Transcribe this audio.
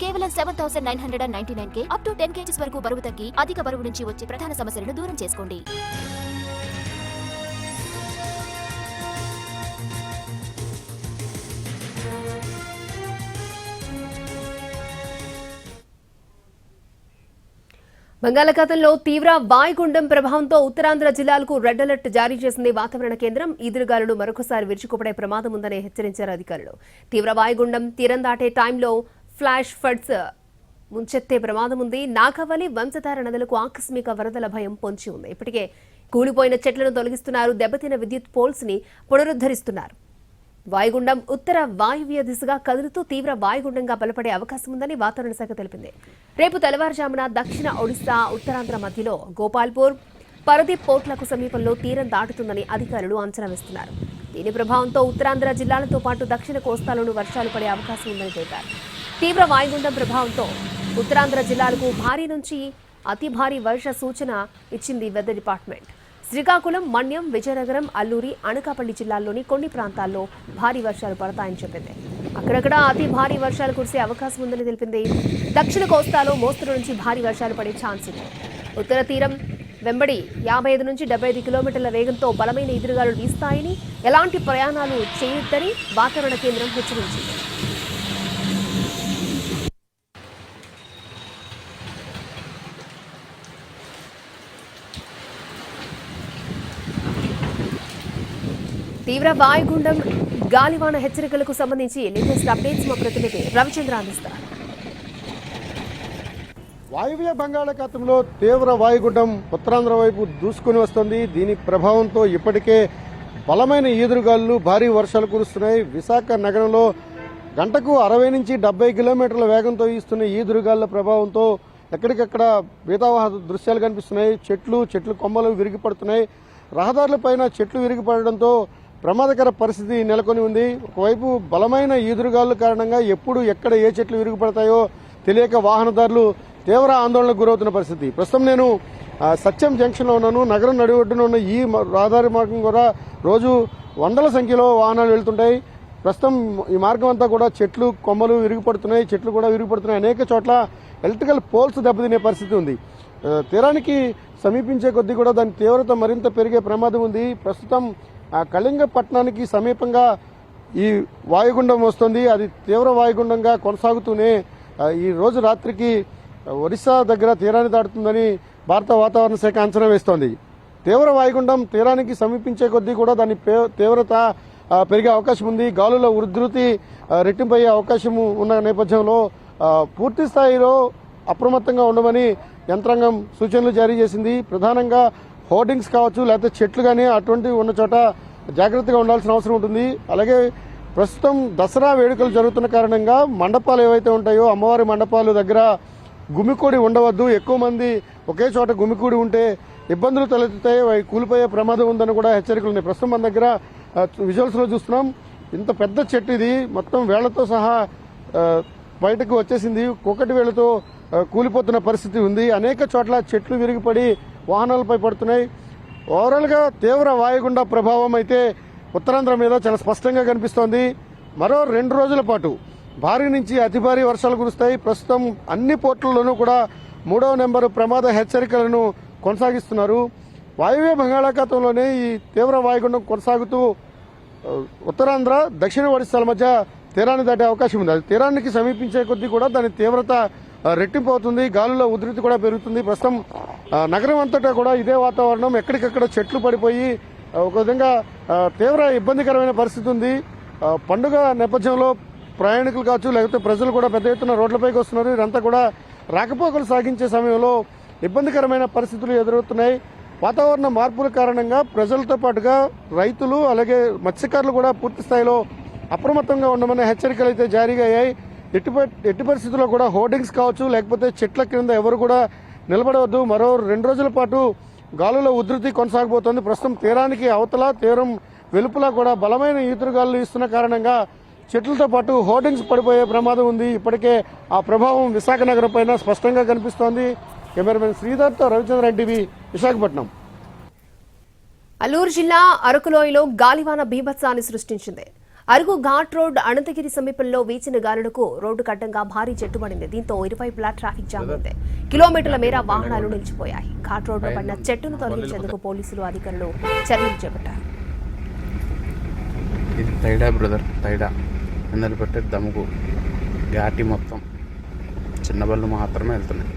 కేవలం 7,999K up to 10 kgs వరకు బరువు తగ్గి అధిక బరువు నుంచి వచ్చే ప్రధాన సమస్యలను దూరం చేసుకోండి. బంగాళాఖాతంలో తీవ్ర వాయుగుండం ప్రభావంతో ఉత్తరాంధ్ర జిల్లాలకు రెడ్ అలర్ట్ జారీ చేసింది వాతావరణ కేంద్రం. ఈదురుగాలులు మరొకసారి విరుచుకుపడే ప్రమాదం ఉందని హెచ్చరించారు అధికారులు. తీవ్ర వాయుగుండం తీరం దాటే టైంలో ఫ్లాష్ ఫ్లడ్స్ ముంచెత్తే ప్రమాదం ఉంది. నాగవలి, వంశధార నదులకు ఆకస్మిక వరదల భయం పొంచి ఉంది. ఇప్పటికే కూలిపోయిన చెట్లను తొలగిస్తున్నారు. దెబ్బతిన్న విద్యుత్ పోల్స్ ని పునరుద్ధరిస్తున్నారు. వాయుగుండం ఉత్తర వాయువ్య దిశగా కదులుతూ తీవ్ర వాయుగుండంగా బలపడే అవకాశం ఉందని వాతావరణ శాఖ తెలిపింది. రేపు తెల్లవారుజామున దక్షిణ ఒడిశా, ఉత్తరాంధ్ర మధ్యలో గోపాల్పూర్, పరదీప్ పోర్ట్లకు సమీపంలో తీరం దాటుతుందని అధికారులు అంచనా వేస్తున్నారు. దీని ప్రభావంతో ఉత్తరాంధ్ర జిల్లాలతో పాటు దక్షిణ కోస్తాలోనూ వర్షాలు పడే అవకాశం ఉందని తెలిపారు. తీవ్ర వాయుగుండం ప్రభావంతో ఉత్తరాంధ్ర జిల్లాలకు భారీ నుంచి అతి భారీ వర్ష సూచన ఇచ్చింది వెదర్ డిపార్ట్మెంట్. శ్రీకాకుళం, మన్యం, విజయనగరం, అల్లూరి, అనకాపల్లి జిల్లాల్లోని కొన్ని ప్రాంతాల్లో భారీ వర్షాలు పడతాయని చెప్పింది. అక్కడక్కడ అతి భారీ వర్షాలు కురిసే అవకాశం ఉందని తెలిపింది. దక్షిణ కోస్తాలో మోస్తరు నుంచి భారీ వర్షాలు పడే ఛాన్స్ ఉంది. ఉత్తర తీరం వెంబడి 55 నుంచి 75 కిలోమీటర్ల వేగంతో బలమైన ఎదురుగాలులు వీస్తాయని, ఎలాంటి ప్రయాణాలు చేయొద్దని వాతావరణ కేంద్రం హెచ్చరించింది. తీవ్ర వాయుగుండం, గాలివాన హెచ్చరికలకు సంబంధించి లేటెస్ట్ అప్డేట్స్ మా ప్రతినిధి రవిచంద్ర అందిస్తారు. వాయువ్య బంగాళాఖాతంలో తీవ్ర వాయుగుండం ఉత్తరాంధ్ర వైపు దూసుకుని వస్తుంది. దీని ప్రభావంతో ఇప్పటికే బలమైన ఈదురుగాలులు, భారీ వర్షాలు కురుస్తున్నాయి. విశాఖ నగరంలో గంటకు 60 నుంచి 70 కిలోమీటర్ల వేగంతో వీస్తున్న ఈదురుగాలుల ప్రభావంతో ఎక్కడికక్కడ భీతావహ దృశ్యాలు కనిపిస్తున్నాయి. చెట్లు కొమ్మలు విరిగిపడుతున్నాయి. రహదారులపైన చెట్లు విరిగిపడడంతో ప్రమాదకర పరిస్థితి నెలకొని ఉంది. ఒకవైపు బలమైన ఈదురుగాలుల కారణంగా ఎప్పుడు ఎక్కడ ఏ చెట్లు విరిగిపడతాయో తెలియక వాహనదారులు తీవ్ర ఆందోళనకు గురవుతున్న పరిస్థితి. ప్రస్తుతం నేను సత్యం జంక్షన్లో ఉన్నాను. నగరం నడిఒడ్డున ఉన్న ఈ రహదారి మార్గం కూడా రోజు వందల సంఖ్యలో వాహనాలు వెళ్తుంటాయి. ప్రస్తుతం ఈ మార్గం అంతా కూడా చెట్లు కొమ్మలు విరిగిపడుతున్నాయి. చెట్లు కూడా విరిగిపడుతున్నాయి. అనేక చోట్ల ఎలక్ట్రికల్ పోల్స్ దెబ్బతినే పరిస్థితి ఉంది. తీరానికి సమీపించే కొద్దీ కూడా దాని తీవ్రత మరింత పెరిగే ప్రమాదం ఉంది. ప్రస్తుతం కళింగపట్నానికి సమీపంగా ఈ వాయుగుండం వస్తుంది. అది తీవ్ర వాయుగుండంగా కొనసాగుతూనే ఈ రోజు రాత్రికి ఒరిస్సా దగ్గర తీరాన్ని దాటుతుందని భారత వాతావరణ శాఖ అంచనా వేస్తోంది. తీవ్ర వాయుగుండం తీరానికి సమీపించే కొద్దీ కూడా దాని తీవ్రత పెరిగే అవకాశం ఉంది. గాలుల ఉధృతి రెట్టింపయ్యే అవకాశం ఉన్న నేపథ్యంలో పూర్తి స్థాయిలో అప్రమత్తంగా ఉండమని యంత్రాంగం సూచనలు జారీ చేసింది. ప్రధానంగా హోర్డింగ్స్ కావచ్చు, లేకపోతే చెట్లు కానీ అటువంటివి ఉన్న చోట జాగ్రత్తగా ఉండాల్సిన అవసరం ఉంటుంది. అలాగే ప్రస్తుతం దసరా వేడుకలు జరుగుతున్న కారణంగా మండపాలు ఏవైతే ఉంటాయో అమ్మవారి మండపాల దగ్గర గుమికూడి ఉండవద్దు. ఎక్కువ మంది ఒకే చోట గుమికూడి ఉంటే ఇబ్బందులు తలెత్తుతాయి, అవి కూలిపోయే ప్రమాదం ఉందని కూడా హెచ్చరికలు ఉన్నాయి. ప్రస్తుతం మన దగ్గర విజువల్స్ లో చూస్తున్నాం. ఇంత పెద్ద చెట్టు ఇది మొత్తం వేళ్లతో సహా బయటకు వచ్చేసింది. ఒకటి వేళ్లతో కూలిపోతున్న పరిస్థితి ఉంది. అనేక చోట్ల చెట్లు విరిగిపడి వాహనాలపై పడుతున్నాయి. ఓవరాల్ గా తీవ్ర వాయుగుండ ప్రభావం అయితే ఉత్తరాంధ్ర మీద చాలా స్పష్టంగా కనిపిస్తోంది. మరో 2 రోజుల పాటు భారీ నుంచి అతి భారీ వర్షాలు కురుస్తాయి. ప్రస్తుతం అన్ని పోర్టుల్లోనూ కూడా 3వ నెంబరు ప్రమాద హెచ్చరికలను కొనసాగిస్తున్నారు. వాయువ్య బంగాళాఖాతంలోనే ఈ తీవ్ర వాయుగుండం కొనసాగుతూ ఉత్తరాంధ్ర, దక్షిణ ఒడిశాల మధ్య తీరాన్ని దాటే అవకాశం ఉంది. అది తీరానికి సమీపించే కొద్దీ కూడా దాని తీవ్రత రెట్టింపు అవుతుంది. గాలుల ఉధృతి కూడా పెరుగుతుంది. ప్రస్తుతం నగరం అంతటా కూడా ఇదే వాతావరణం. ఎక్కడికక్కడ చెట్లు పడిపోయి ఒక విధంగా తీవ్ర ఇబ్బందికరమైన పరిస్థితి ఉంది. పండుగ నేపథ్యంలో ప్రయాణికులు కావచ్చు, లేకపోతే ప్రజలు కూడా పెద్ద ఎత్తున రోడ్లపైకి వస్తున్నారు. ఇదంతా కూడా రాకపోకలు సాగించే సమయంలో ఇబ్బందికరమైన పరిస్థితులు ఎదురవుతున్నాయి. వాతావరణ మార్పుల కారణంగా ప్రజలతో పాటుగా రైతులు, అలాగే మత్స్యకారులు కూడా పూర్తి స్థాయిలో అప్రమత్తంగా ఉండమనే హెచ్చరికలు అయితే జారీగా అయ్యాయి. ఎట్టి పరిస్థితుల్లో కూడా హోర్డింగ్స్ కావచ్చు, లేకపోతే చెట్ల కింద ఎవరు కూడా నిలబడవద్దు. మరో 2 రోజుల పాటు గాలుల ఉధృతి కొనసాగబోతోంది. ప్రస్తుతం తీరానికి అవతల, తీరం వెలుపల కూడా బలమైన ఈదురుగాలులు ఇస్తున్న కారణంగా చెట్లతో పాటు హోర్డింగ్స్ పడిపోయే ప్రమాదం ఉంది. ఇప్పటికే ఆ ప్రభావం విశాఖ నగరం పైన స్పష్టంగా కనిపిస్తోంది. కెమెరామెన్ శ్రీధర్తో రవిచంద్ర టీవీ, విశాఖపట్నం. అల్లూరు జిల్లా అరకులోయలో గాలివాన బీభత్సాన్ని సృష్టించింది. అరుగు ఘాట్ రోడ్ అనంతగిరి సమీపంలో వీచిన గాలులకు రోడ్డు కడ్డంగా భారీ చెట్టు పడింది. దీంతో ఇరువైపులా ట్రాఫిక్ జామ్ ఉంది. కిలోమీటర్ల మేర వాహనాలు నిలిచిపోయాయి. ఘాట్ రోడ్లో పడిన చెట్టును తొలగించేందుకు పోలీసులు అధికారులు చర్యలు చేపట్టారు. ఇది తైడా బ్రదర్, తైడా ఎందలు పెట్టే దమ్ముకు ఘాటి మొత్తం చిన్న బళ్ళు మాత్రమే వెళ్తున్నాయి.